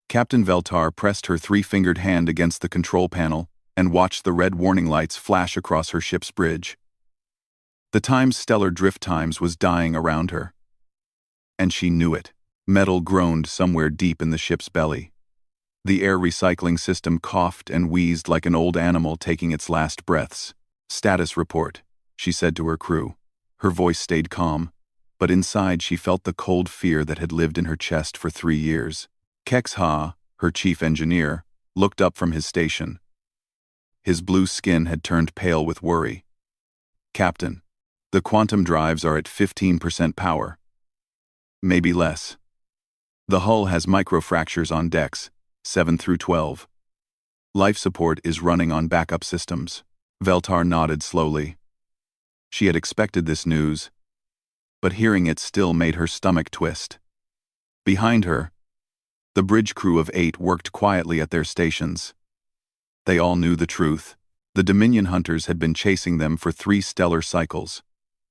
Captain Veltar pressed her three-fingered hand against the control panel and watched the red warning lights flash across her ship's bridge. The time's stellar drift times was dying around her. And she knew it. Metal groaned somewhere deep in the ship's belly. The air recycling system coughed and wheezed like an old animal taking its last breaths. "Status report," she said to her crew. Her voice stayed calm, but inside she felt the cold fear that had lived in her chest for 3 years. Kex Ha, her chief engineer, looked up from his station. His blue skin had turned pale with worry. "Captain, the quantum drives are at 15% power. Maybe less. The hull has microfractures on decks, 7 through 12. Life support is running on backup systems." Veltar nodded slowly. She had expected this news, but hearing it still made her stomach twist. Behind her, the bridge crew of 8 worked quietly at their stations. They all knew the truth. The Dominion hunters had been chasing them for 3 stellar cycles.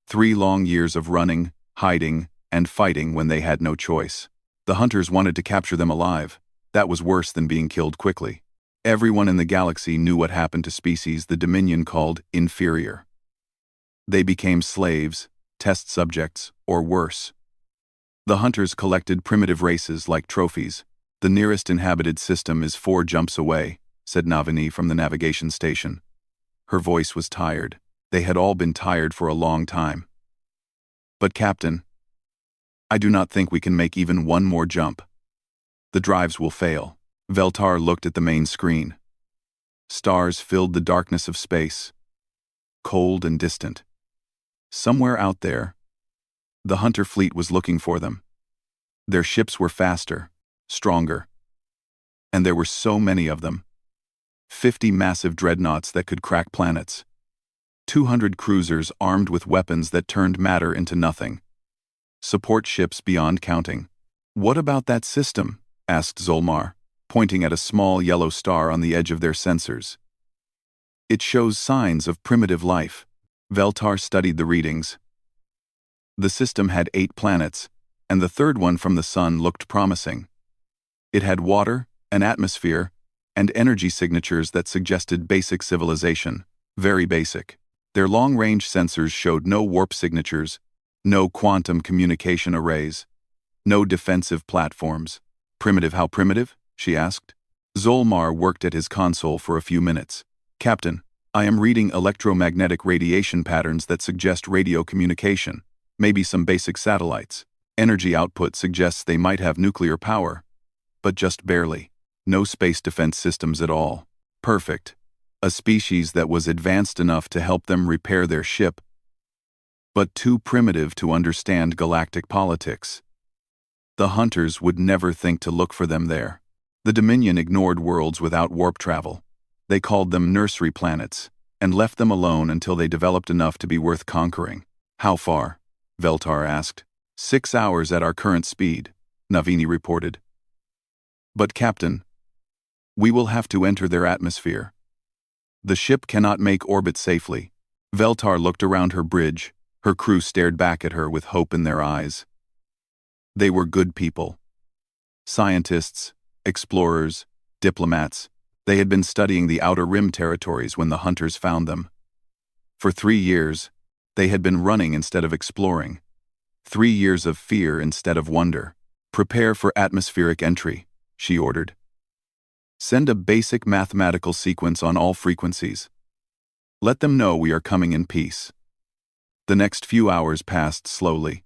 3 long years of running, hiding, and fighting when they had no choice. The hunters wanted to capture them alive. That was worse than being killed quickly. Everyone in the galaxy knew what happened to species the Dominion called inferior. They became slaves, test subjects, or worse. The hunters collected primitive races like trophies. "The nearest inhabited system is 4 jumps away," said Navini from the navigation station. Her voice was tired. They had all been tired for a long time. "But Captain, I do not think we can make even one more jump. The drives will fail." Veltar looked at the main screen. Stars filled the darkness of space, cold and distant. Somewhere out there, the hunter fleet was looking for them. Their ships were faster, stronger. And there were so many of them. 50 massive dreadnoughts that could crack planets. 200 cruisers armed with weapons that turned matter into nothing. Support ships beyond counting. "What about that system?" asked Zolmar, pointing at a small yellow star on the edge of their sensors. "It shows signs of primitive life." Veltar studied the readings. The system had 8 planets, and the third one from the sun looked promising. It had water, an atmosphere, and energy signatures that suggested basic civilization. Very basic. Their long-range sensors showed no warp signatures, no quantum communication arrays, no defensive platforms. "Primitive, how primitive?" she asked. Zolmar worked at his console for a few minutes. "Captain, I am reading electromagnetic radiation patterns that suggest radio communication, maybe some basic satellites. Energy output suggests they might have nuclear power, but just barely. No space defense systems at all. Perfect. A species that was advanced enough to help them repair their ship, but too primitive to understand galactic politics. The hunters would never think to look for them there. The Dominion ignored worlds without warp travel. They called them nursery planets, and left them alone until they developed enough to be worth conquering." "How far?" Veltar asked. 6 hours at our current speed," Navini reported. "But Captain, we will have to enter their atmosphere. The ship cannot make orbit safely." Veltar looked around her bridge. Her crew stared back at her with hope in their eyes. They were good people. Scientists, explorers, diplomats. They had been studying the Outer Rim territories when the hunters found them. For 3 years, they had been running instead of exploring. 3 years of fear instead of wonder. "Prepare for atmospheric entry," she ordered. "Send a basic mathematical sequence on all frequencies. Let them know we are coming in peace." The next few hours passed slowly.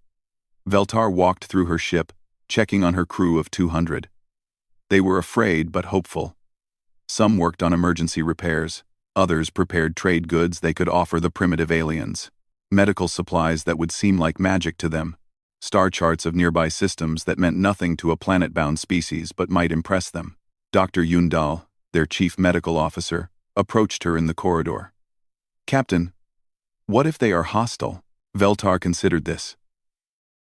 Veltar walked through her ship, checking on her crew of 200. They were afraid but hopeful. Some worked on emergency repairs. Others prepared trade goods they could offer the primitive aliens. Medical supplies that would seem like magic to them. Star charts of nearby systems that meant nothing to a planet-bound species but might impress them. Dr. Yundal, their chief medical officer, approached her in the corridor. "Captain, what if they are hostile?" Veltar considered this.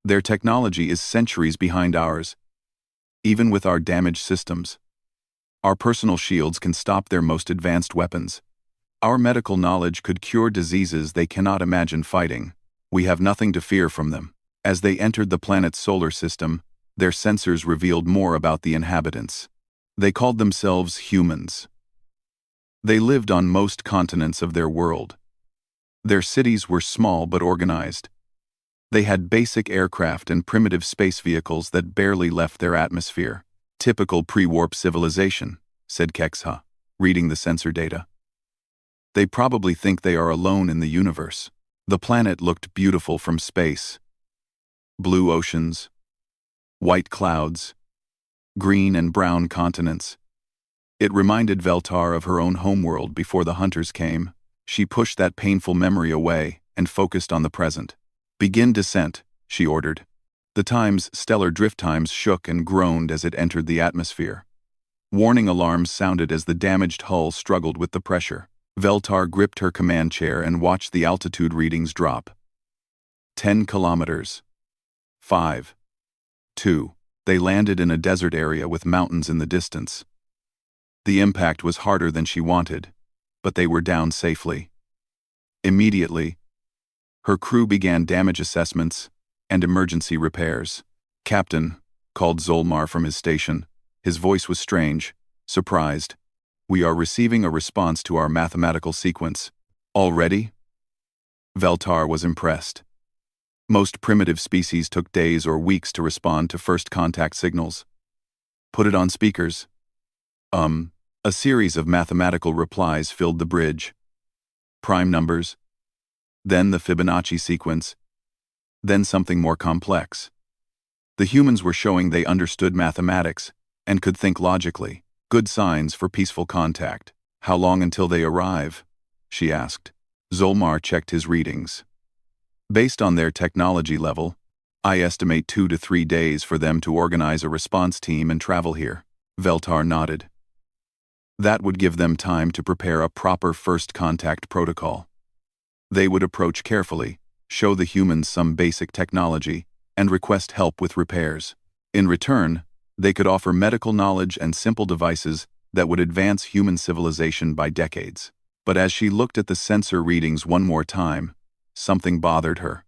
"Their technology is centuries behind ours, even with our damaged systems. Our personal shields can stop their most advanced weapons. Our medical knowledge could cure diseases they cannot imagine fighting. We have nothing to fear from them." As they entered the planet's solar system, their sensors revealed more about the inhabitants. They called themselves humans. They lived on most continents of their world. Their cities were small but organized. They had basic aircraft and primitive space vehicles that barely left their atmosphere. Typical pre-warp civilization, said Keksa, reading the sensor data. They probably think they are alone in the universe. The planet looked beautiful from space. Blue oceans, white clouds, green and brown continents. It reminded Veltar of her own homeworld before the hunters came. She pushed that painful memory away and focused on the present. Begin descent, she ordered. The Time's stellar drift times shook and groaned as it entered the atmosphere. Warning alarms sounded as the damaged hull struggled with the pressure. Veltar gripped her command chair and watched the altitude readings drop. 10 kilometers. 5. 2. They landed in a desert area with mountains in the distance. The impact was harder than she wanted, but they were down safely. Immediately, her crew began damage assessments and emergency repairs. "Captain," called Zolmar from his station. His voice was strange, surprised. "We are receiving a response to our mathematical sequence. Already?" Veltar was impressed. Most primitive species took days or weeks to respond to first contact signals. "Put it on speakers." A series of mathematical replies filled the bridge. Prime numbers, then the Fibonacci sequence, then something more complex. The humans were showing they understood mathematics and could think logically. Good signs for peaceful contact. "How long until they arrive?" she asked. Zolmar checked his readings. "Based on their technology level, I estimate 2 to 3 days for them to organize a response team and travel here." Veltar nodded. That would give them time to prepare a proper first contact protocol. They would approach carefully, show the humans some basic technology, and request help with repairs. In return, they could offer medical knowledge and simple devices that would advance human civilization by decades. But as she looked at the sensor readings one more time, something bothered her.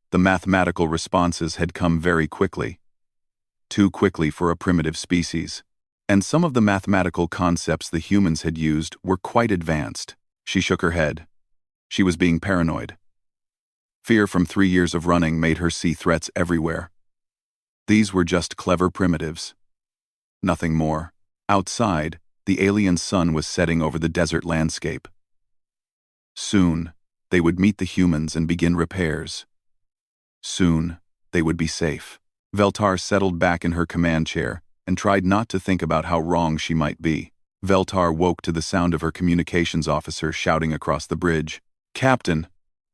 The mathematical responses had come very quickly. Too quickly for a primitive species. And some of the mathematical concepts the humans had used were quite advanced. She shook her head. She was being paranoid. Fear from 3 years of running made her see threats everywhere. These were just clever primitives. Nothing more. Outside, the alien sun was setting over the desert landscape. Soon, they would meet the humans and begin repairs. Soon, they would be safe. Veltar settled back in her command chair and tried not to think about how wrong she might be. Veltar woke to the sound of her communications officer shouting across the bridge. "Captain,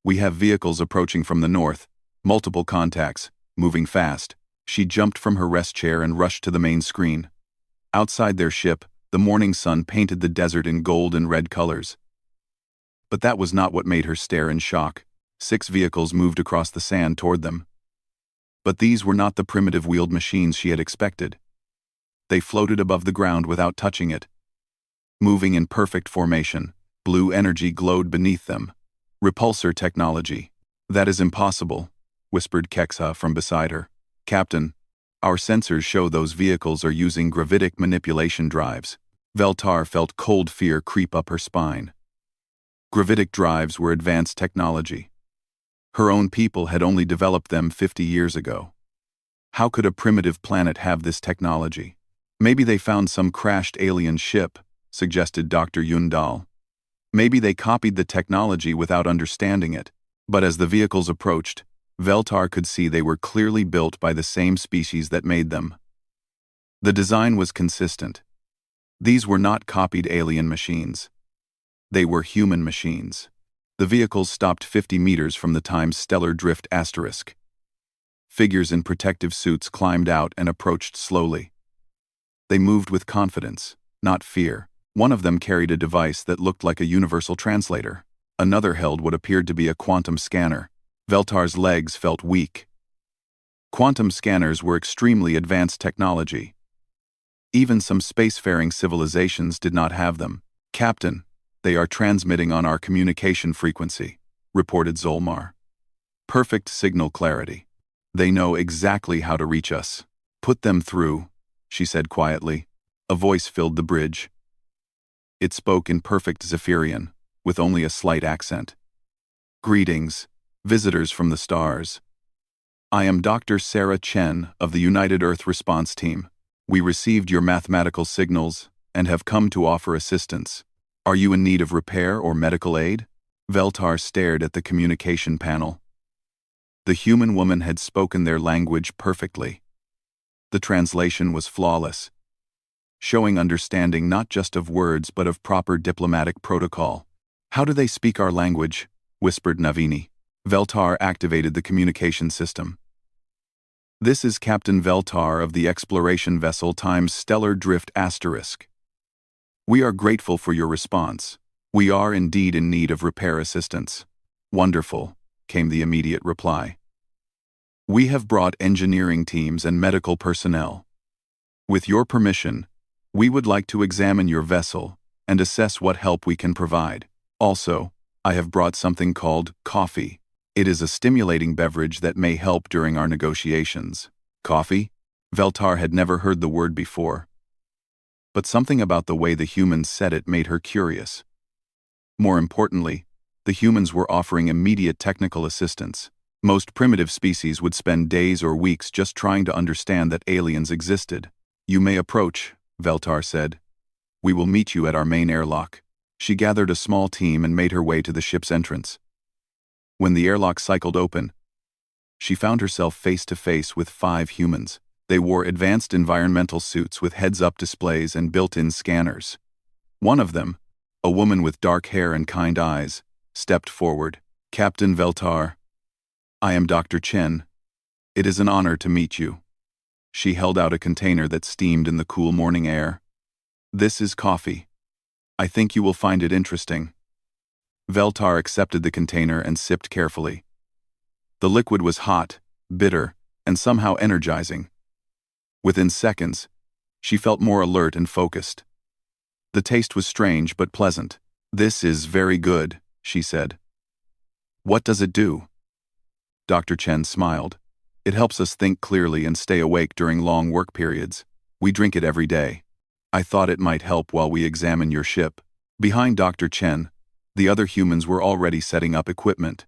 we have vehicles approaching from the north, multiple contacts, moving fast." She jumped from her rest chair and rushed to the main screen. Outside their ship, the morning sun painted the desert in gold and red colors. But that was not what made her stare in shock. 6 vehicles moved across the sand toward them. But these were not the primitive wheeled machines she had expected. They floated above the ground without touching it. Moving in perfect formation, blue energy glowed beneath them. "Repulsor technology." "That is impossible," whispered Keksa from beside her. "Captain, our sensors show those vehicles are using gravitic manipulation drives." Veltar felt cold fear creep up her spine. Gravitic drives were advanced technology. Her own people had only developed them 50 years ago. How could a primitive planet have this technology? "Maybe they found some crashed alien ship," suggested Dr. Yundal. "Maybe they copied the technology without understanding it." But as the vehicles approached, Veltar could see they were clearly built by the same species that made them. The design was consistent. These were not copied alien machines. They were human machines. The vehicles stopped 50 meters from the Time's stellar drift asterisk. Figures in protective suits climbed out and approached slowly. They moved with confidence, not fear. One of them carried a device that looked like a universal translator. Another held what appeared to be a quantum scanner. Veltar's legs felt weak. Quantum scanners were extremely advanced technology. Even some spacefaring civilizations did not have them. "Captain, they are transmitting on our communication frequency," reported Zolmar. "Perfect signal clarity. They know exactly how to reach us." "Put them through," she said quietly. A voice filled the bridge. It spoke in perfect Zephyrian, with only a slight accent. Greetings, visitors from the stars. I am Dr. Sarah Chen of the United Earth Response Team. We received your mathematical signals and have come to offer assistance. Are you in need of repair or medical aid? Veltar stared at the communication panel. The human woman had spoken their language perfectly. The translation was flawless, showing understanding not just of words but of proper diplomatic protocol. How do they speak our language? Whispered Navini. Veltar activated the communication system. This is Captain Veltar of the exploration vessel times Stellar Drift ***. We are grateful for your response. We are indeed in need of repair assistance. Wonderful, came the immediate reply. We have brought engineering teams and medical personnel. With your permission, we would like to examine your vessel and assess what help we can provide. Also, I have brought something called coffee. It is a stimulating beverage that may help during our negotiations. Coffee? Veltar had never heard the word before. But something about the way the humans said it made her curious. More importantly, the humans were offering immediate technical assistance. Most primitive species would spend days or weeks just trying to understand that aliens existed. You may approach, Veltar said. We will meet you at our main airlock. She gathered a small team and made her way to the ship's entrance. When the airlock cycled open, she found herself face to face with 5 humans. They wore advanced environmental suits with heads-up displays and built-in scanners. One of them, a woman with dark hair and kind eyes, stepped forward. Captain Veltar, I am Dr. Chen. It is an honor to meet you. She held out a container that steamed in the cool morning air. This is coffee. I think you will find it interesting. Veltar accepted the container and sipped carefully. The liquid was hot, bitter, and somehow energizing. Within seconds, she felt more alert and focused. The taste was strange but pleasant. This is very good, she said. What does it do? Dr. Chen smiled. It helps us think clearly and stay awake during long work periods. We drink it every day. I thought it might help while we examine your ship. Behind Dr. Chen, the other humans were already setting up equipment.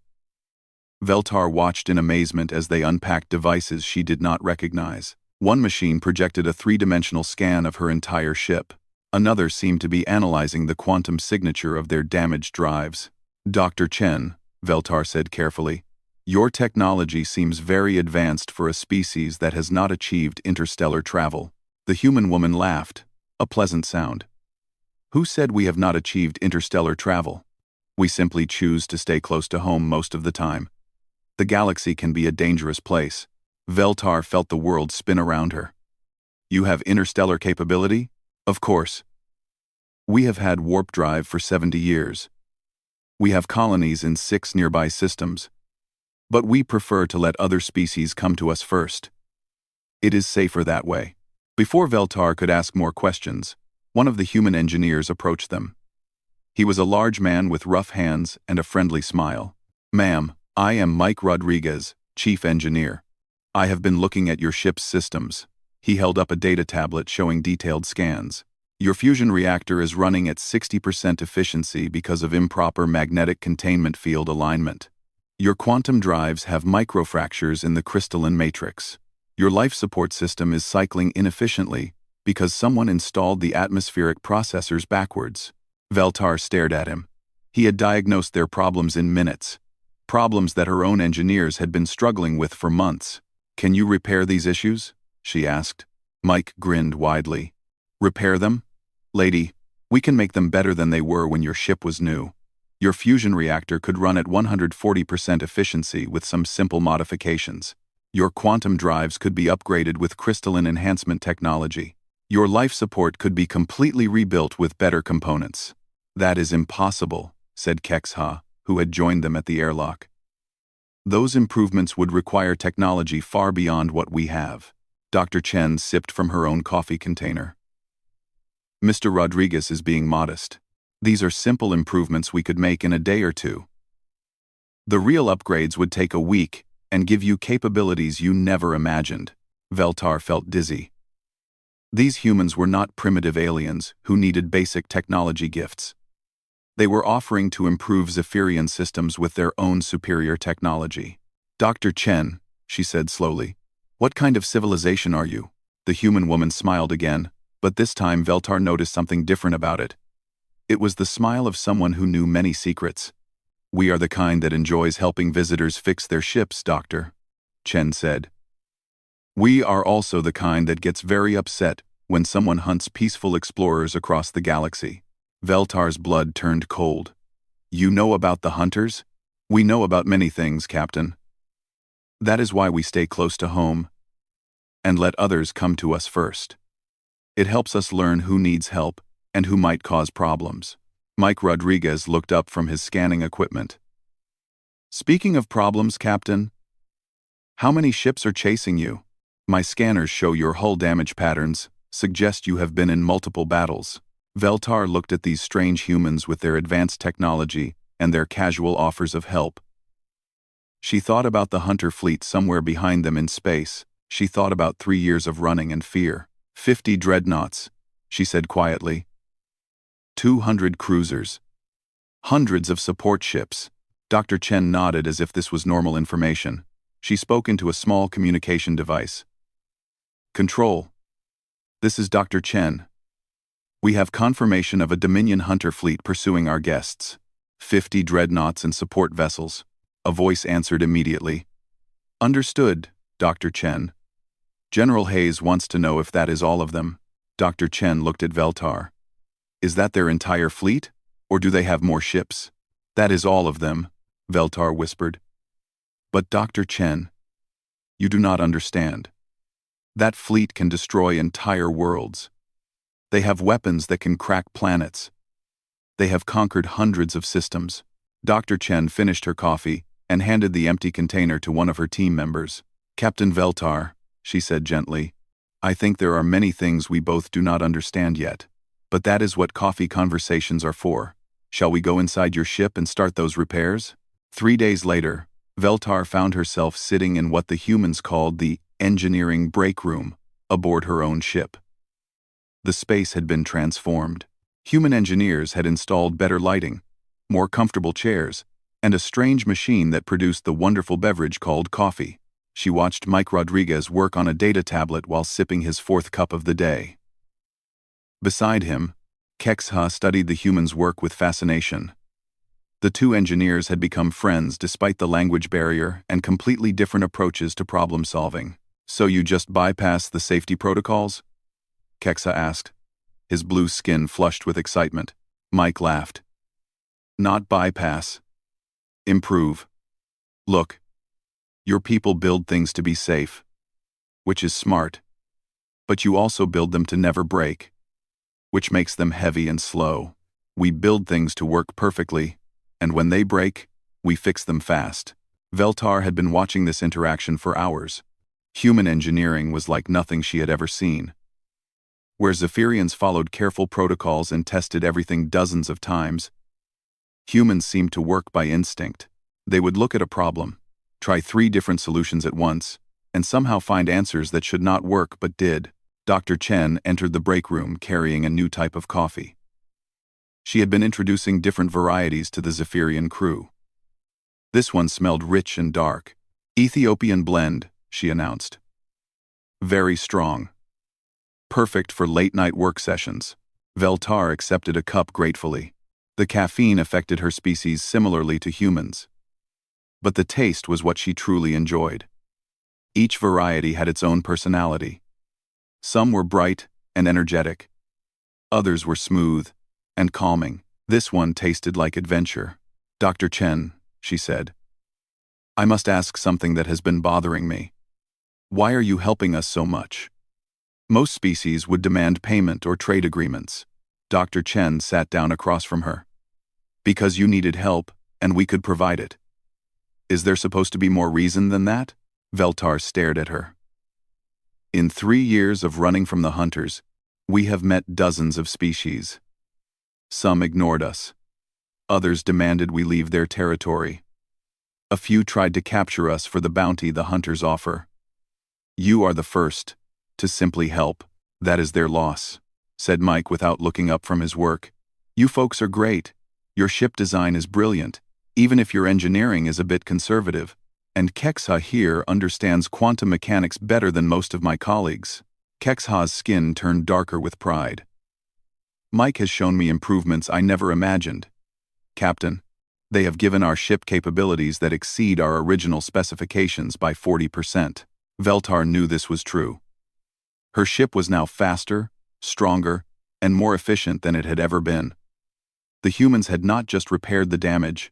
Veltar watched in amazement as they unpacked devices she did not recognize. One machine projected a 3-dimensional scan of her entire ship. Another seemed to be analyzing the quantum signature of their damaged drives. Dr. Chen, Veltar said carefully, your technology seems very advanced for a species that has not achieved interstellar travel. The human woman laughed, a pleasant sound. Who said we have not achieved interstellar travel? We simply choose to stay close to home most of the time. The galaxy can be a dangerous place. Veltar felt the world spin around her. You have interstellar capability? Of course. We have had warp drive for 70 years. We have colonies in 6 nearby systems. But we prefer to let other species come to us first. It is safer that way. Before Veltar could ask more questions, one of the human engineers approached them. He was a large man with rough hands and a friendly smile. Ma'am, I am Mike Rodriguez, Chief Engineer. I have been looking at your ship's systems. He held up a data tablet showing detailed scans. Your fusion reactor is running at 60% efficiency because of improper magnetic containment field alignment. Your quantum drives have microfractures in the crystalline matrix. Your life support system is cycling inefficiently because someone installed the atmospheric processors backwards. Veltar stared at him. He had diagnosed their problems in minutes. Problems that her own engineers had been struggling with for months. Can you repair these issues? She asked. Mike grinned widely. Repair them? Lady, we can make them better than they were when your ship was new. Your fusion reactor could run at 140% efficiency with some simple modifications. Your quantum drives could be upgraded with crystalline enhancement technology. Your life support could be completely rebuilt with better components. That is impossible, said Keksha, who had joined them at the airlock. Those improvements would require technology far beyond what we have. Dr. Chen sipped from her own coffee container. Mr. Rodriguez is being modest. These are simple improvements we could make in a day or two. The real upgrades would take a week and give you capabilities you never imagined. Veltar felt dizzy. These humans were not primitive aliens who needed basic technology gifts. They were offering to improve Zephyrian systems with their own superior technology. "Dr. Chen," she said slowly, "what kind of civilization are you?" The human woman smiled again, but this time Veltar noticed something different about it. It was the smile of someone who knew many secrets. "We are the kind that enjoys helping visitors fix their ships, Doctor," Chen said. "We are also the kind that gets very upset when someone hunts peaceful explorers across the galaxy." Veltar's blood turned cold. "You know about the hunters?" "We know about many things, Captain. That is why we stay close to home and let others come to us first. It helps us learn who needs help and who might cause problems." Mike Rodriguez looked up from his scanning equipment. "Speaking of problems, Captain, how many ships are chasing you? My scanners show your hull damage patterns, suggest you have been in multiple battles." Veltar looked at these strange humans with their advanced technology and their casual offers of help. She thought about the hunter fleet somewhere behind them in space. She thought about 3 years of running and fear. 50 dreadnoughts, she said quietly. 200 cruisers. Hundreds of support ships. Dr. Chen nodded as if this was normal information. She spoke into a small communication device. "Control. This is Dr. Chen. We have confirmation of a Dominion hunter fleet pursuing our guests. 50 dreadnoughts and support vessels." A voice answered immediately. "Understood, Dr. Chen. General Hayes wants to know if that is all of them." Dr. Chen looked at Veltar. "Is that their entire fleet, or do they have more ships?" "That is all of them," Veltar whispered. "But Dr. Chen, you do not understand. That fleet can destroy entire worlds. They have weapons that can crack planets. They have conquered hundreds of systems." Dr. Chen finished her coffee and handed the empty container to one of her team members. "Captain Veltar," she said gently, "I think there are many things we both do not understand yet. But that is what coffee conversations are for. Shall we go inside your ship and start those repairs?" 3 days later, Veltar found herself sitting in what the humans called the engineering break room aboard her own ship. The space had been transformed. Human engineers had installed better lighting, more comfortable chairs, and a strange machine that produced the wonderful beverage called coffee. She watched Mike Rodriguez work on a data tablet while sipping his 4th cup of the day. Beside him, Keksha studied the humans' work with fascination. The two engineers had become friends despite the language barrier and completely different approaches to problem solving. "So you just bypass the safety protocols?" Keksha asked, his blue skin flushed with excitement. Mike laughed. "Not bypass. Improve. Look, your people build things to be safe, which is smart. But you also build them to never break, which makes them heavy and slow. We build things to work perfectly, and when they break, we fix them fast." Veltar had been watching this interaction for hours. Human engineering was like nothing she had ever seen. Where Zephyrians followed careful protocols and tested everything dozens of times, humans seemed to work by instinct. They would look at a problem, try 3 different solutions at once, and somehow find answers that should not work but did. Dr. Chen entered the break room carrying a new type of coffee. She had been introducing different varieties to the Zephyrian crew. This one smelled rich and dark. "Ethiopian blend," she announced. "Very strong. Perfect for late-night work sessions." Veltar accepted a cup gratefully. The caffeine affected her species similarly to humans. But the taste was what she truly enjoyed. Each variety had its own personality. Some were bright and energetic. Others were smooth and calming. This one tasted like adventure. "Dr. Chen," she said, "I must ask something that has been bothering me. Why are you helping us so much? Most species would demand payment or trade agreements." Dr. Chen sat down across from her. "Because you needed help, and we could provide it. Is there supposed to be more reason than that?" Veltar stared at her. "In 3 years of running from the hunters, we have met dozens of species. Some ignored us. Others demanded we leave their territory. A few tried to capture us for the bounty the hunters offer. You are the first to simply help. That is their loss, said Mike without looking up from his work. You folks are great. Your ship design is brilliant, even if your engineering is a bit conservative. And Kexha here understands quantum mechanics better than most of my colleagues. Kexha's skin turned darker with pride. Mike has shown me improvements I never imagined. Captain, they have given our ship capabilities that exceed our original specifications by 40%. Veltar knew this was true. Her ship was now faster, stronger, and more efficient than it had ever been. The humans had not just repaired the damage.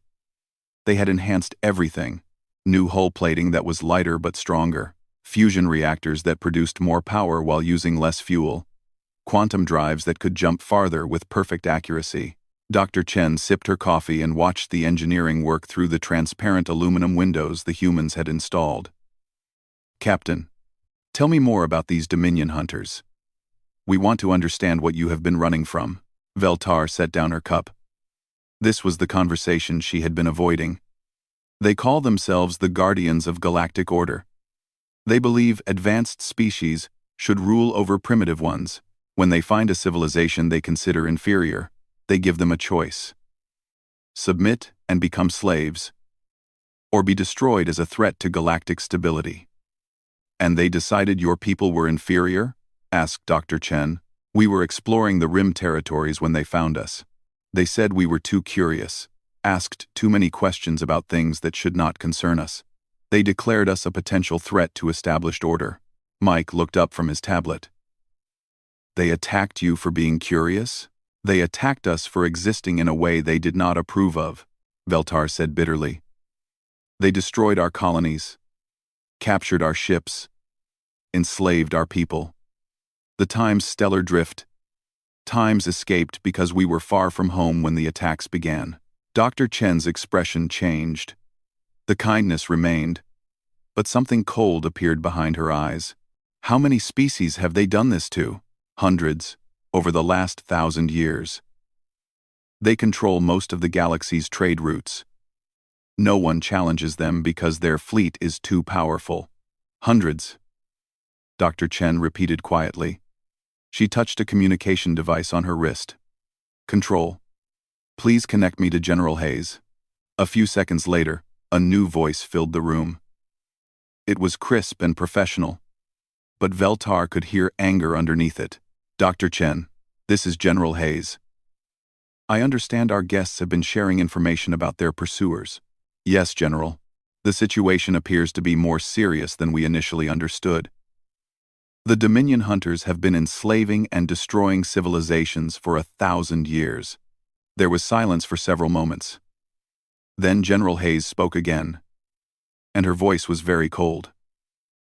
They had enhanced everything. New hull plating that was lighter but stronger. Fusion reactors that produced more power while using less fuel. Quantum drives that could jump farther with perfect accuracy. Dr. Chen sipped her coffee and watched the engineering work through the transparent aluminum windows the humans had installed. Captain, tell me more about these Dominion hunters. We want to understand what you have been running from. Veltar set down her cup. This was the conversation she had been avoiding. They call themselves the Guardians of Galactic Order. They believe advanced species should rule over primitive ones. When they find a civilization they consider inferior, they give them a choice. Submit and become slaves, or be destroyed as a threat to galactic stability. And they decided your people were inferior? Asked Dr. Chen. We were exploring the Rim territories when they found us. They said we were too curious, asked too many questions about things that should not concern us. They declared us a potential threat to established order. Mike looked up from his tablet. They attacked you for being curious? They attacked us for existing in a way they did not approve of, Veltar said bitterly. They destroyed our colonies, captured our ships, enslaved our people. The Time's stellar drift. Times escaped because we were far from home when the attacks began. Dr. Chen's expression changed. The kindness remained, but something cold appeared behind her eyes. How many species have they done this to? Hundreds, over the last 1,000 years. They control most of the galaxy's trade routes. No one challenges them because their fleet is too powerful. Hundreds. Dr. Chen repeated quietly. She touched a communication device on her wrist. Control. Please connect me to General Hayes. A few seconds later, a new voice filled the room. It was crisp and professional, but Veltar could hear anger underneath it. Dr. Chen, this is General Hayes. I understand our guests have been sharing information about their pursuers. Yes, General. The situation appears to be more serious than we initially understood. The Dominion hunters have been enslaving and destroying civilizations for 1,000 years. There was silence for several moments. Then General Hayes spoke again, and her voice was very cold.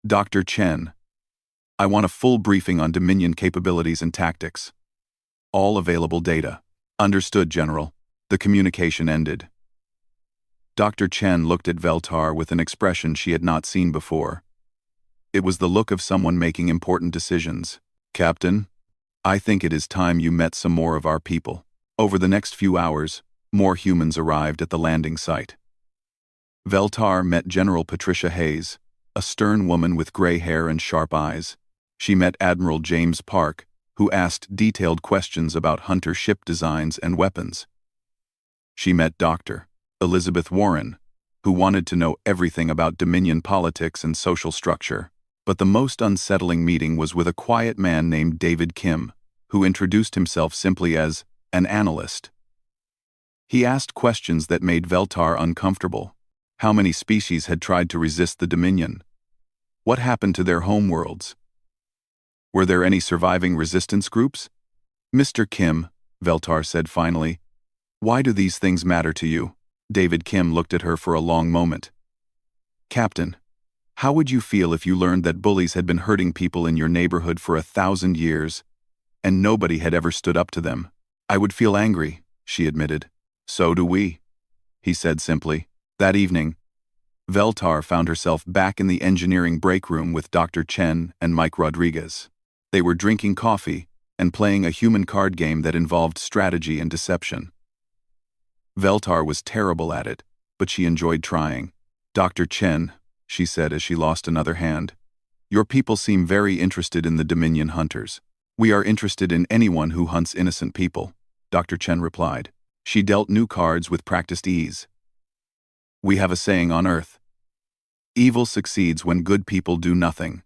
Dr. Chen, I want a full briefing on Dominion capabilities and tactics. All available data. Understood, General. The communication ended. Dr. Chen looked at Veltar with an expression she had not seen before. It was the look of someone making important decisions. Captain, I think it is time you met some more of our people. Over the next few hours, more humans arrived at the landing site. Veltar met General Patricia Hayes, a stern woman with gray hair and sharp eyes. She met Admiral James Park, who asked detailed questions about hunter ship designs and weapons. She met Dr. Elizabeth Warren, who wanted to know everything about Dominion politics and social structure. But the most unsettling meeting was with a quiet man named David Kim, who introduced himself simply as an analyst. He asked questions that made Veltar uncomfortable. How many species had tried to resist the Dominion? What happened to their homeworlds? Were there any surviving resistance groups? Mr. Kim, Veltar said finally, why do these things matter to you? David Kim looked at her for a long moment. Captain, how would you feel if you learned that bullies had been hurting people in your neighborhood for 1,000 years, and nobody had ever stood up to them? I would feel angry, she admitted. So do we, he said simply. That evening, Veltar found herself back in the engineering break room with Dr. Chen and Mike Rodriguez. They were drinking coffee and playing a human card game that involved strategy and deception. Veltar was terrible at it, but she enjoyed trying. Dr. Chen, she said as she lost another hand, your people seem very interested in the Dominion hunters. We are interested in anyone who hunts innocent people, Dr. Chen replied. She dealt new cards with practiced ease. We have a saying on Earth. Evil succeeds when good people do nothing.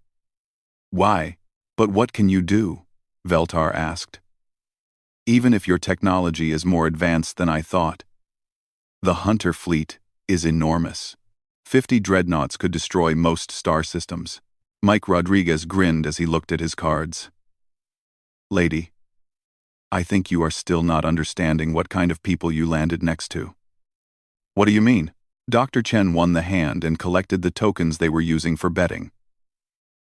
Why? But what can you do? Veltar asked. Even if your technology is more advanced than I thought. The Hunter fleet is enormous. 50 dreadnoughts could destroy most star systems. Mike Rodriguez grinned as he looked at his cards. Lady, I think you are still not understanding what kind of people you landed next to. What do you mean? Dr. Chen won the hand and collected the tokens they were using for betting.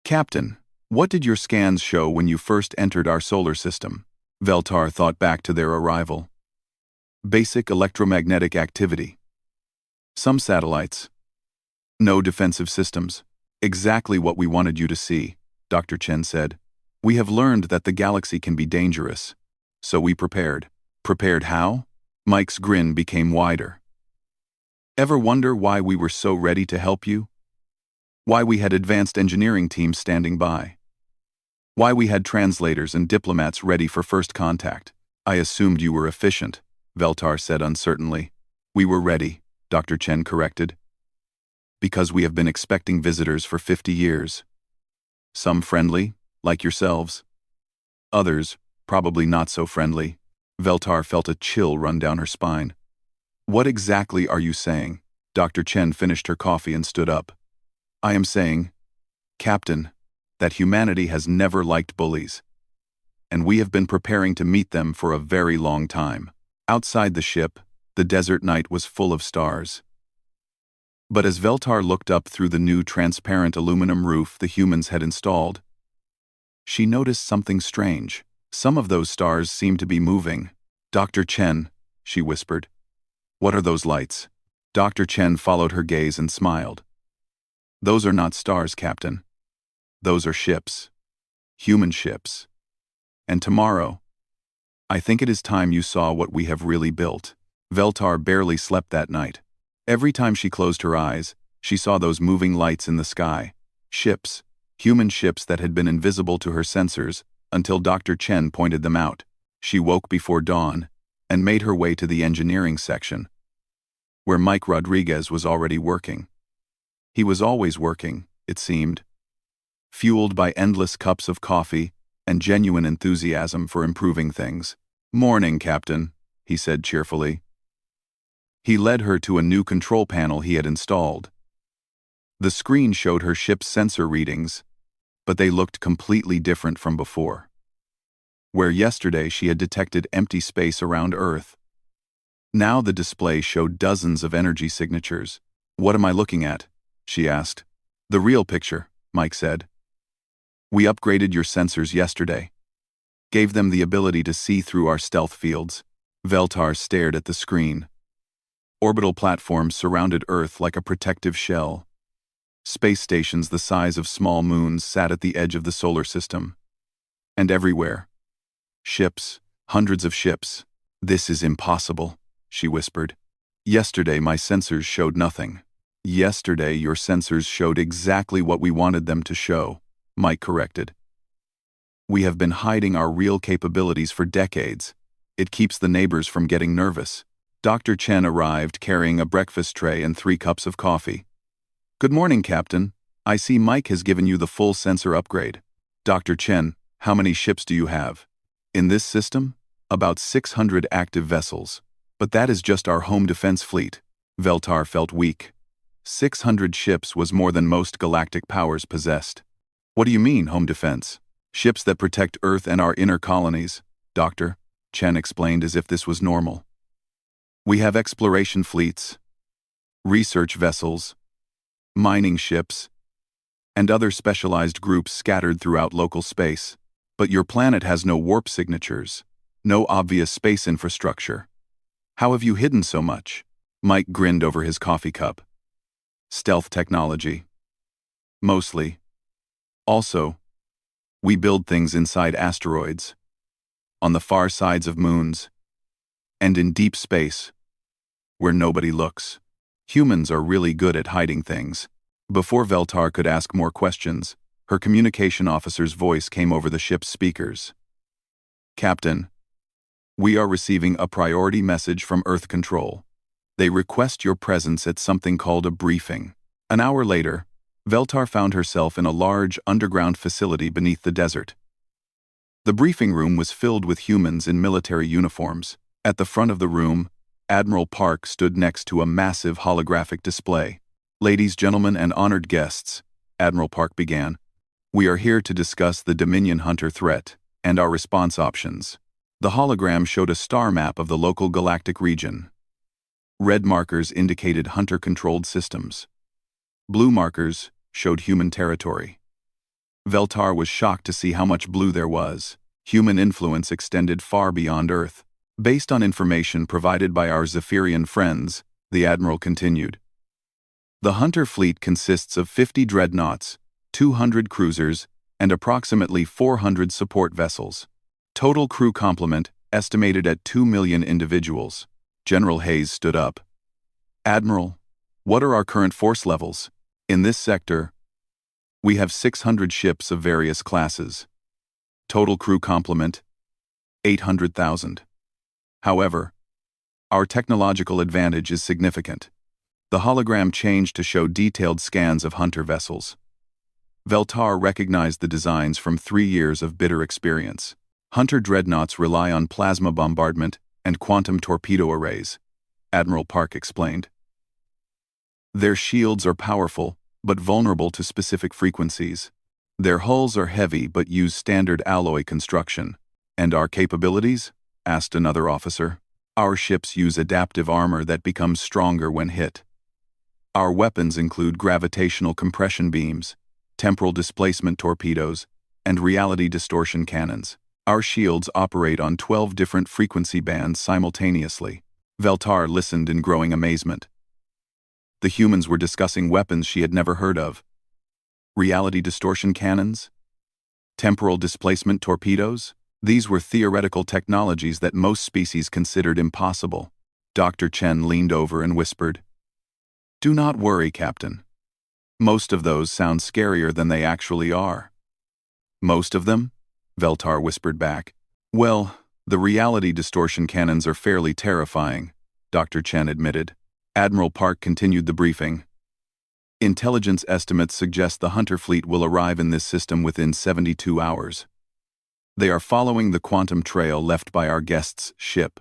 Captain, what did your scans show when you first entered our solar system? Veltar thought back to their arrival. Basic electromagnetic activity. Some satellites. No defensive systems. Exactly what we wanted you to see, Dr. Chen said. We have learned that the galaxy can be dangerous. So we prepared. Prepared how? Mike's grin became wider. Ever wonder why we were so ready to help you? Why we had advanced engineering teams standing by? Why we had translators and diplomats ready for first contact? I assumed you were efficient, Veltar said uncertainly. We were ready, Dr. Chen corrected. Because we have been expecting visitors for 50 years. Some friendly, like yourselves. Others, probably not so friendly. Veltar felt a chill run down her spine. What exactly are you saying? Dr. Chen finished her coffee and stood up. I am saying, Captain, that humanity has never liked bullies. And we have been preparing to meet them for a very long time. Outside the ship, the desert night was full of stars. But as Veltar looked up through the new transparent aluminum roof the humans had installed, she noticed something strange. Some of those stars seemed to be moving. Dr. Chen, she whispered. What are those lights? Dr. Chen followed her gaze and smiled. Those are not stars, Captain. Those are ships. Human ships. And tomorrow, I think it is time you saw what we have really built. Veltar barely slept that night. Every time she closed her eyes, she saw those moving lights in the sky. Ships. Human ships that had been invisible to her sensors until Dr. Chen pointed them out. She woke before dawn and made her way to the engineering section, where Mike Rodriguez was already working. He was always working, it seemed, fueled by endless cups of coffee and genuine enthusiasm for improving things. Morning, Captain, he said cheerfully. He led her to a new control panel he had installed. The screen showed her ship's sensor readings, but they looked completely different from before. Where yesterday she had detected empty space around Earth, now the display showed dozens of energy signatures. What am I looking at? She asked. The real picture, Mike said. We upgraded your sensors yesterday. Gave them the ability to see through our stealth fields. Veltar stared at the screen. Orbital platforms surrounded Earth like a protective shell. Space stations the size of small moons sat at the edge of the solar system. And everywhere. Ships, hundreds of ships. This is impossible, she whispered. Yesterday my sensors showed nothing. Yesterday your sensors showed exactly what we wanted them to show, Mike corrected. We have been hiding our real capabilities for decades. It keeps the neighbors from getting nervous. Dr. Chen arrived carrying a breakfast tray and 3 cups of coffee. Good morning, Captain. I see Mike has given you the full sensor upgrade. Dr. Chen, how many ships do you have? In this system, about 600 active vessels. But that is just our home defense fleet. Veltar felt weak. 600 ships was more than most galactic powers possessed. What do you mean, home defense? Ships that protect Earth and our inner colonies, Dr. Chen explained as if this was normal. We have exploration fleets, research vessels, mining ships, and other specialized groups scattered throughout local space. But your planet has no warp signatures, no obvious space infrastructure. How have you hidden so much? Mike grinned over his coffee cup. Stealth technology. Mostly. Also, we build things inside asteroids, on the far sides of moons, and in deep space, where nobody looks. Humans are really good at hiding things. Before Veltar could ask more questions, her communication officer's voice came over the ship's speakers. Captain, we are receiving a priority message from Earth Control. They request your presence at something called a briefing. An hour later, Veltar found herself in a large underground facility beneath the desert. The briefing room was filled with humans in military uniforms. At the front of the room, Admiral Park stood next to a massive holographic display. Ladies, gentlemen, and honored guests, Admiral Park began, we are here to discuss the Dominion Hunter threat and our response options. The hologram showed a star map of the local galactic region. Red markers indicated Hunter-controlled systems. Blue markers showed human territory. Veltar was shocked to see how much blue there was. Human influence extended far beyond Earth. Based on information provided by our Zephyrian friends, the Admiral continued. The Hunter fleet consists of 50 dreadnoughts, 200 cruisers, and approximately 400 support vessels. Total crew complement estimated at 2 million individuals. General Hayes stood up. Admiral, what are our current force levels? In this sector, we have 600 ships of various classes. Total crew complement, 800,000. However, our technological advantage is significant. The hologram changed to show detailed scans of Hunter vessels. Veltar recognized the designs from 3 years of bitter experience. Hunter dreadnoughts rely on plasma bombardment and quantum torpedo arrays, Admiral Park explained. Their shields are powerful, but vulnerable to specific frequencies. Their hulls are heavy but use standard alloy construction. And our capabilities? Asked another officer. Our ships use adaptive armor that becomes stronger when hit. Our weapons include gravitational compression beams, temporal displacement torpedoes, and reality distortion cannons. Our shields operate on 12 different frequency bands simultaneously. Veltar listened in growing amazement. The humans were discussing weapons she had never heard of. Reality distortion cannons? Temporal displacement torpedoes? These were theoretical technologies that most species considered impossible. Dr. Chen leaned over and whispered, "Do not worry, Captain. Most of those sound scarier than they actually are." Most of them? Veltar whispered back. Well, the reality distortion cannons are fairly terrifying, Dr. Chen admitted. Admiral Park continued the briefing. Intelligence estimates suggest the Hunter fleet will arrive in this system within 72 hours. They are following the quantum trail left by our guest's ship.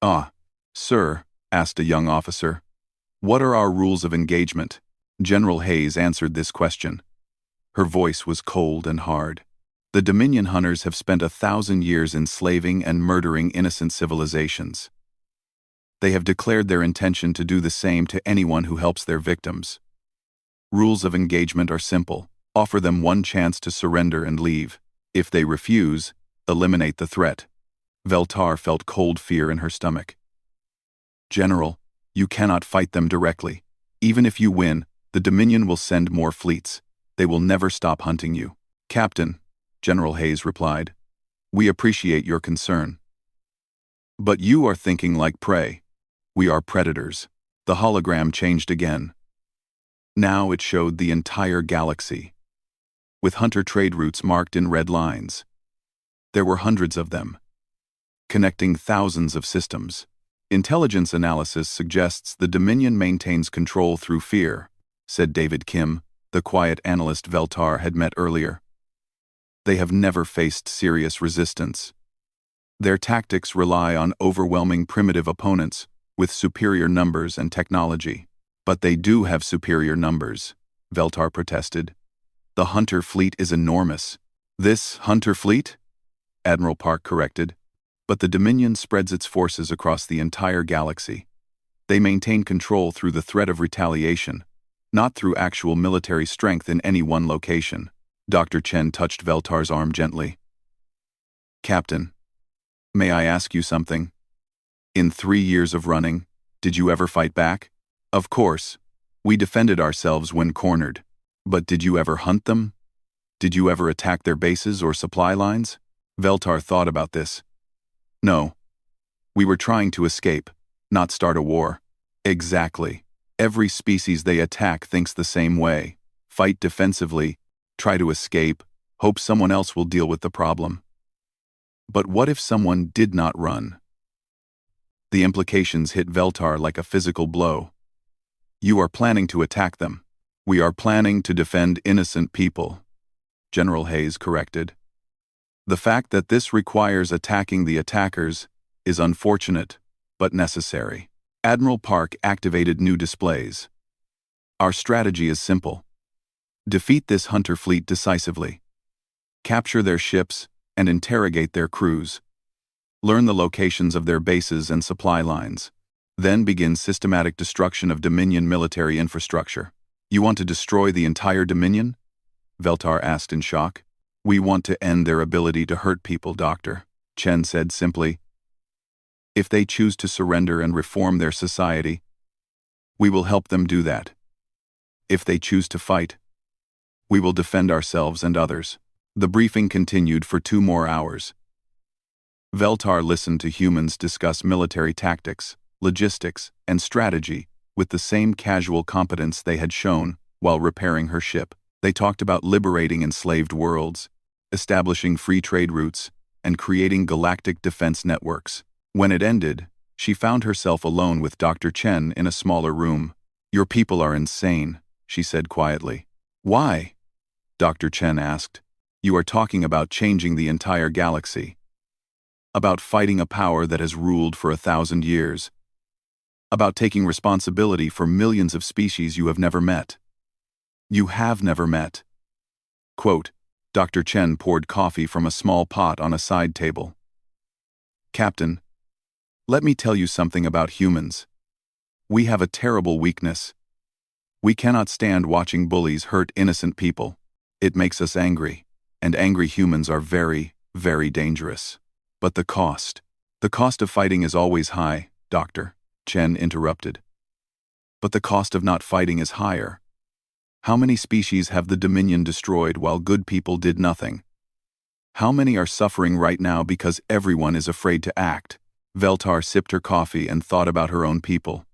Ah, sir, asked a young officer. What are our rules of engagement? General Hayes answered this question. Her voice was cold and hard. The Dominion hunters have spent 1,000 years enslaving and murdering innocent civilizations. They have declared their intention to do the same to anyone who helps their victims. Rules of engagement are simple. Offer them one chance to surrender and leave. If they refuse, eliminate the threat. Veltar felt cold fear in her stomach. General, you cannot fight them directly. Even if you win, the Dominion will send more fleets. They will never stop hunting you. Captain, General Hayes replied, we appreciate your concern. But you are thinking like prey. We are predators. The hologram changed again. Now it showed the entire galaxy, with Hunter trade routes marked in red lines. There were hundreds of them, connecting thousands of systems. Intelligence analysis suggests the Dominion maintains control through fear, said David Kim, the quiet analyst Veltar had met earlier. They have never faced serious resistance. Their tactics rely on overwhelming primitive opponents with superior numbers and technology. But they do have superior numbers, Veltar protested. The Hunter fleet is enormous. This Hunter fleet? Admiral Park corrected. But the Dominion spreads its forces across the entire galaxy. They maintain control through the threat of retaliation, not through actual military strength in any one location. Dr. Chen touched Veltar's arm gently. Captain, may I ask you something? In 3 years of running, did you ever fight back? Of course, we defended ourselves when cornered. But did you ever hunt them? Did you ever attack their bases or supply lines? Veltar thought about this. No. We were trying to escape, not start a war. Exactly. Every species they attack thinks the same way. Fight defensively, try to escape, hope someone else will deal with the problem. But what if someone did not run? The implications hit Veltar like a physical blow. You are planning to attack them. We are planning to defend innocent people, General Hayes corrected. The fact that this requires attacking the attackers is unfortunate, but necessary. Admiral Park activated new displays. Our strategy is simple. Defeat this hunter fleet decisively. Capture their ships and interrogate their crews. Learn the locations of their bases and supply lines. Then begin systematic destruction of Dominion military infrastructure. You want to destroy the entire Dominion? Veltar asked in shock. We want to end their ability to hurt people, Doctor, Chen said simply. If they choose to surrender and reform their society, we will help them do that. If they choose to fight, we will defend ourselves and others. The briefing continued for 2 more hours. Veltar listened to humans discuss military tactics, logistics, and strategy with the same casual competence they had shown while repairing her ship. They talked about liberating enslaved worlds, establishing free trade routes, and creating galactic defense networks. When it ended, she found herself alone with Dr. Chen in a smaller room. Your people are insane, she said quietly. Why? Dr. Chen asked. You are talking about changing the entire galaxy. About fighting a power that has ruled for 1,000 years. About taking responsibility for millions of species you have never met. You have never met. Quote, Dr. Chen poured coffee from a small pot on a side table. Captain, let me tell you something about humans. We have a terrible weakness. We cannot stand watching bullies hurt innocent people. It makes us angry, and angry humans are very, very dangerous. But the cost of fighting is always high, Doctor, Chen interrupted. But the cost of not fighting is higher. How many species have the Dominion destroyed while good people did nothing? How many are suffering right now because everyone is afraid to act? Veltar sipped her coffee and thought about her own people.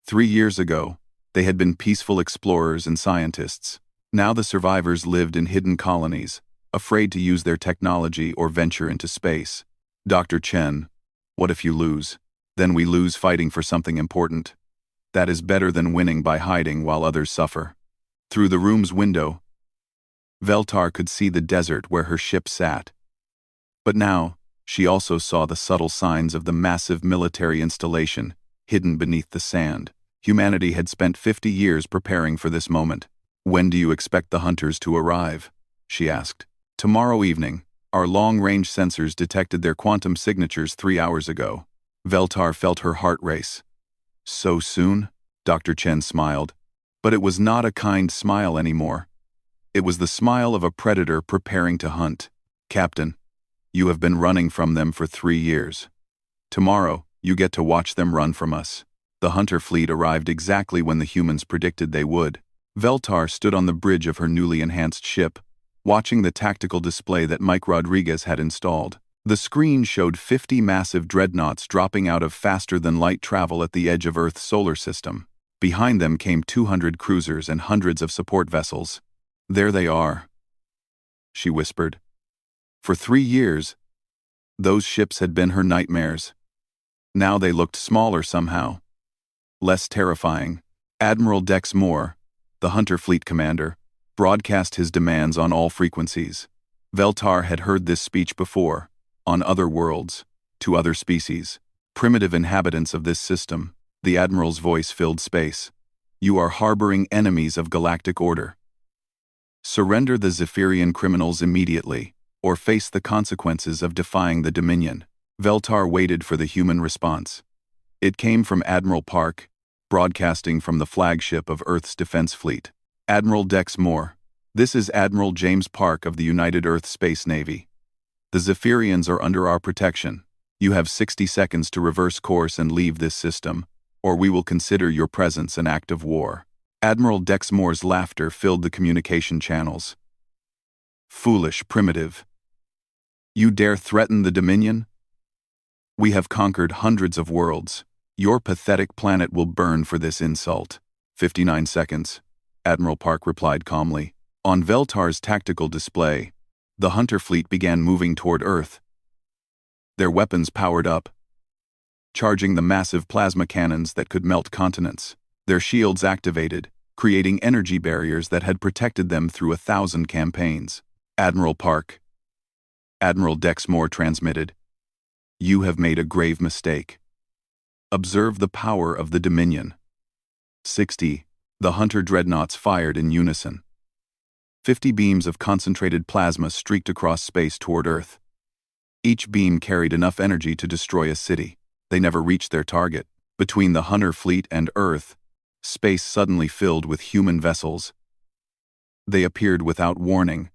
3 years ago, they had been peaceful explorers and scientists. Now the survivors lived in hidden colonies, afraid to use their technology or venture into space. Dr. Chen, what if you lose? Then we lose fighting for something important. That is better than winning by hiding while others suffer. Through the room's window, Veltar could see the desert where her ship sat. But now, she also saw the subtle signs of the massive military installation hidden beneath the sand. Humanity had spent 50 years preparing for this moment. When do you expect the hunters to arrive? She asked. Tomorrow evening. Our long-range sensors detected their quantum signatures 3 hours ago. Veltar felt her heart race. So soon? Dr. Chen smiled. But it was not a kind smile anymore. It was the smile of a predator preparing to hunt. Captain, you have been running from them for 3 years. Tomorrow, you get to watch them run from us. The hunter fleet arrived exactly when the humans predicted they would. Veltar stood on the bridge of her newly enhanced ship, watching the tactical display that Mike Rodriguez had installed. The screen showed 50 massive dreadnoughts dropping out of faster-than-light travel at the edge of Earth's solar system. Behind them came 200 cruisers and hundreds of support vessels. There they are, she whispered. For 3 years, those ships had been her nightmares. Now they looked smaller somehow. Less terrifying. Admiral Dex Moore, the Hunter Fleet commander, broadcast his demands on all frequencies. Veltar had heard this speech before, on other worlds, to other species, primitive inhabitants of this system. The Admiral's voice filled space. You are harboring enemies of galactic order. Surrender the Zephyrian criminals immediately, or face the consequences of defying the Dominion. Veltar waited for the human response. It came from Admiral Park, broadcasting from the flagship of Earth's defense fleet. Admiral Dex Moore, this is Admiral James Park of the United Earth Space Navy. The Zephyrians are under our protection. You have 60 seconds to reverse course and leave this system, or we will consider your presence an act of war. Admiral Dex Moore's laughter filled the communication channels. Foolish primitive. You dare threaten the Dominion? We have conquered hundreds of worlds. Your pathetic planet will burn for this insult. 59 seconds. Admiral Park replied calmly. On Veltar's tactical display, the Hunter fleet began moving toward Earth, their weapons powered up, charging the massive plasma cannons that could melt continents. Their shields activated, creating energy barriers that had protected them through 1,000 campaigns. Admiral Park. Admiral Dexmore transmitted. You have made a grave mistake. Observe the power of the Dominion. 60. The Hunter dreadnoughts fired in unison. 50 beams of concentrated plasma streaked across space toward Earth. Each beam carried enough energy to destroy a city. They never reached their target. Between the Hunter fleet and Earth, space suddenly filled with human vessels. They appeared without warning,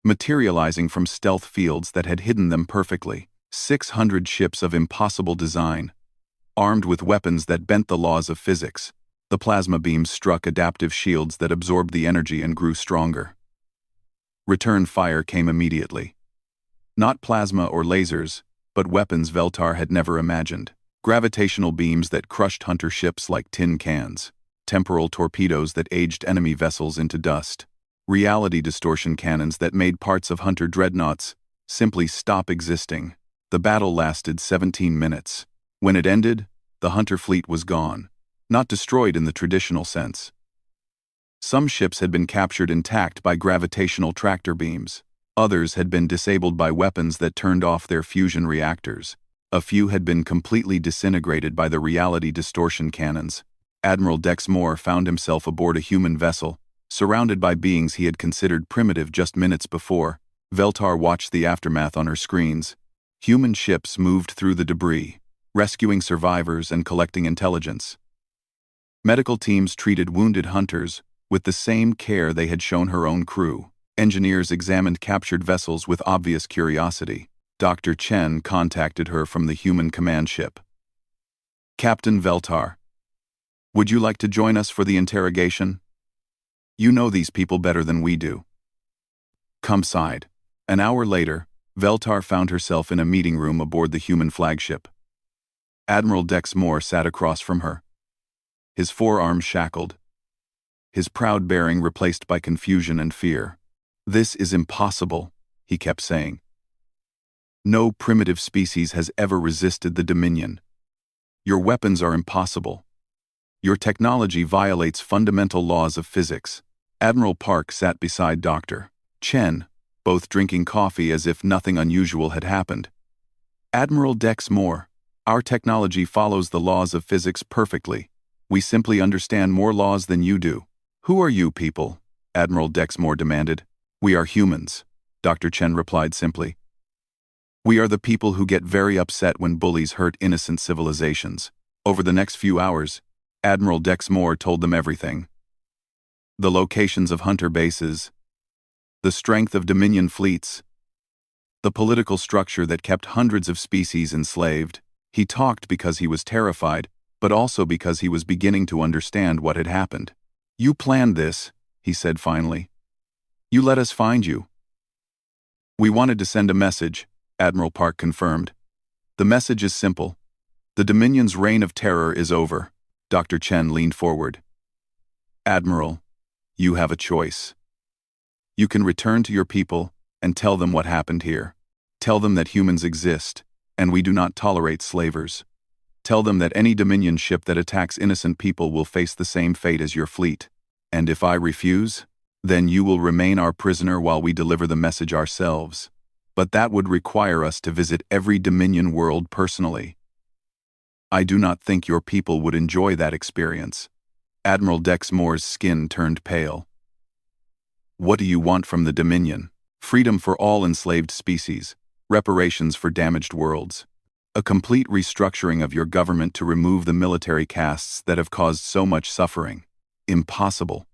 materializing from stealth fields that had hidden them perfectly. 600 ships of impossible design, armed with weapons that bent the laws of physics. The plasma beams struck adaptive shields that absorbed the energy and grew stronger. Return fire came immediately. Not plasma or lasers, but weapons Veltar had never imagined. Gravitational beams that crushed Hunter ships like tin cans. Temporal torpedoes that aged enemy vessels into dust. Reality distortion cannons that made parts of Hunter dreadnoughts simply stop existing. The battle lasted 17 minutes. When it ended, the Hunter fleet was gone, not destroyed in the traditional sense. Some ships had been captured intact by gravitational tractor beams. Others had been disabled by weapons that turned off their fusion reactors. A few had been completely disintegrated by the reality distortion cannons. Admiral Dexmore found himself aboard a human vessel, surrounded by beings he had considered primitive just minutes before. Veltar watched the aftermath on her screens. Human ships moved through the debris, rescuing survivors and collecting intelligence. Medical teams treated wounded Hunters with the same care they had shown her own crew. Engineers examined captured vessels with obvious curiosity. Dr. Chen contacted her from the human command ship. Captain Veltar, would you like to join us for the interrogation? You know these people better than we do. Come side. An hour later, Veltar found herself in a meeting room aboard the human flagship. Admiral Dexmore sat across from her, his forearms shackled, his proud bearing replaced by confusion and fear. This is impossible, he kept saying. No primitive species has ever resisted the Dominion. Your weapons are impossible. Your technology violates fundamental laws of physics. Admiral Park sat beside Dr. Chen, both drinking coffee as if nothing unusual had happened. Admiral Dexmore, our technology follows the laws of physics perfectly. We simply understand more laws than you do. Who are you people? Admiral Dexmore demanded. We are humans, Dr. Chen replied simply. We are the people who get very upset when bullies hurt innocent civilizations. Over the next few hours, Admiral Dexmore told them everything. The locations of Hunter bases, the strength of Dominion fleets, the political structure that kept hundreds of species enslaved. He talked because he was terrified, but also because he was beginning to understand what had happened. You planned this, he said finally. You let us find you. We wanted to send a message, Admiral Park confirmed. The message is simple. The Dominion's reign of terror is over. Dr. Chen leaned forward. Admiral, you have a choice. You can return to your people and tell them what happened here. Tell them that humans exist, and we do not tolerate slavers. Tell them that any Dominion ship that attacks innocent people will face the same fate as your fleet. And if I refuse, then you will remain our prisoner while we deliver the message ourselves. But that would require us to visit every Dominion world personally. I do not think your people would enjoy that experience. Admiral Dexmore's skin turned pale. What do you want from the Dominion? Freedom for all enslaved species, reparations for damaged worlds, a complete restructuring of your government to remove the military castes that have caused so much suffering. Impossible.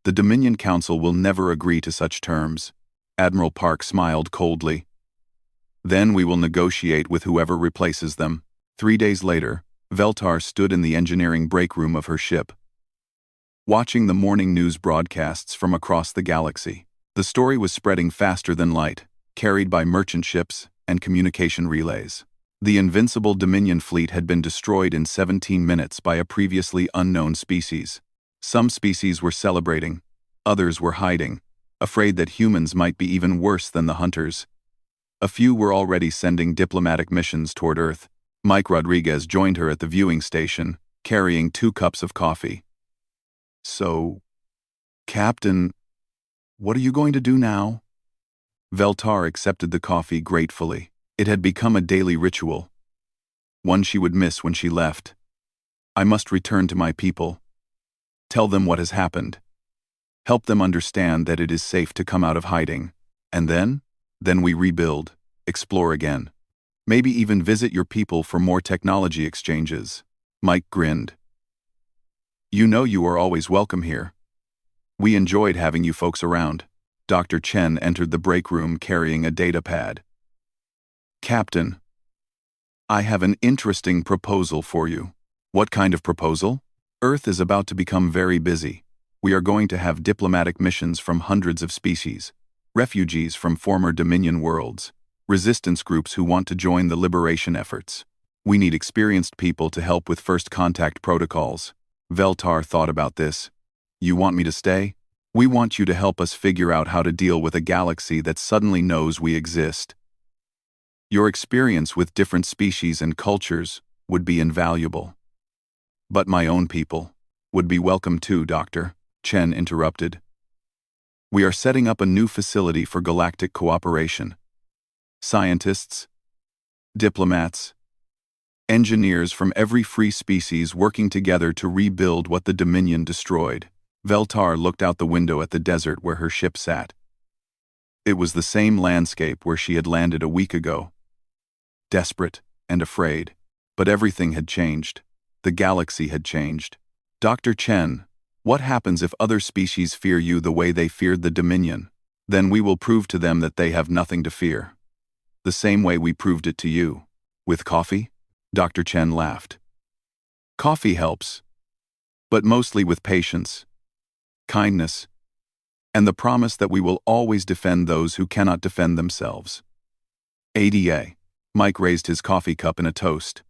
The Dominion Council will never agree to such terms. Admiral Park smiled coldly. Then we will negotiate with whoever replaces them. 3 days later, Veltar stood in the engineering break room of her ship, watching the morning news broadcasts from across the galaxy. The story was spreading faster than light, carried by merchant ships and communication relays. The invincible Dominion fleet had been destroyed in 17 minutes by a previously unknown species. Some species were celebrating, others were hiding, afraid that humans might be even worse than the Hunters. A few were already sending diplomatic missions toward Earth. Mike Rodriguez joined her at the viewing station, carrying 2 cups of coffee. So, Captain, what are you going to do now? Veltar accepted the coffee gratefully. It had become a daily ritual, one she would miss when she left. I must return to my people. Tell them what has happened. Help them understand that it is safe to come out of hiding. And then we rebuild, explore again. Maybe even visit your people for more technology exchanges. Mike grinned. You know you are always welcome here. We enjoyed having you folks around. Dr. Chen entered the break room carrying a data pad. Captain, I have an interesting proposal for you. What kind of proposal? Earth is about to become very busy. We are going to have diplomatic missions from hundreds of species, refugees from former Dominion worlds, resistance groups who want to join the liberation efforts. We need experienced people to help with first contact protocols. Veltar thought about this. You want me to stay? We want you to help us figure out how to deal with a galaxy that suddenly knows we exist. Your experience with different species and cultures would be invaluable. But my own people would be welcome too, Doctor, Chen interrupted. We are setting up a new facility for galactic cooperation. Scientists, diplomats, engineers from every free species working together to rebuild what the Dominion destroyed. Veltar looked out the window at the desert where her ship sat. It was the same landscape where she had landed a week ago. Desperate and afraid, but everything had changed. The galaxy had changed. Dr. Chen, what happens if other species fear you the way they feared the Dominion? Then we will prove to them that they have nothing to fear. The same way we proved it to you. With coffee? Dr. Chen laughed. Coffee helps, but mostly with patience, kindness, and the promise that we will always defend those who cannot defend themselves. ADA. Mike raised his coffee cup in a toast.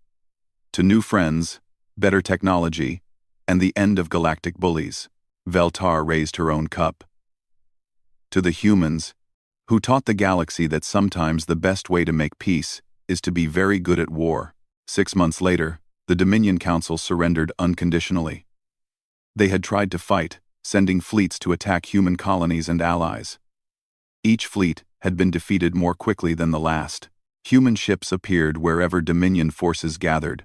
To new friends, better technology, and the end of galactic bullies. Veltar raised her own cup. To the humans, who taught the galaxy that sometimes the best way to make peace is to be very good at war. 6 months later, the Dominion Council surrendered unconditionally. They had tried to fight, sending fleets to attack human colonies and allies. Each fleet had been defeated more quickly than the last. Human ships appeared wherever Dominion forces gathered,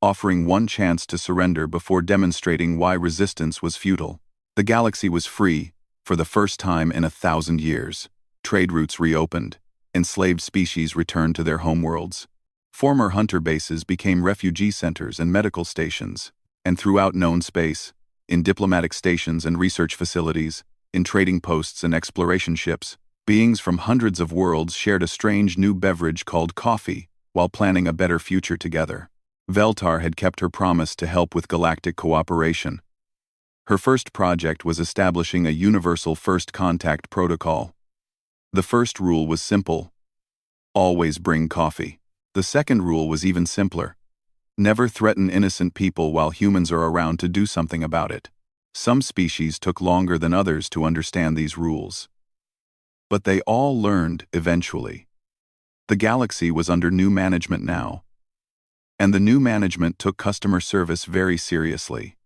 offering one chance to surrender before demonstrating why resistance was futile. The galaxy was free, for the first time in 1,000 years. Trade routes reopened, enslaved species returned to their homeworlds. Former hunter bases became refugee centers and medical stations, and throughout known space, in diplomatic stations and research facilities, in trading posts and exploration ships, beings from hundreds of worlds shared a strange new beverage called coffee while planning a better future together. Veltar had kept her promise to help with galactic cooperation. Her first project was establishing a universal first contact protocol. The first rule was simple: always bring coffee. The second rule was even simpler: never threaten innocent people while humans are around to do something about it. Some species took longer than others to understand these rules, but they all learned eventually. The galaxy was under new management now, and the new management took customer service very seriously.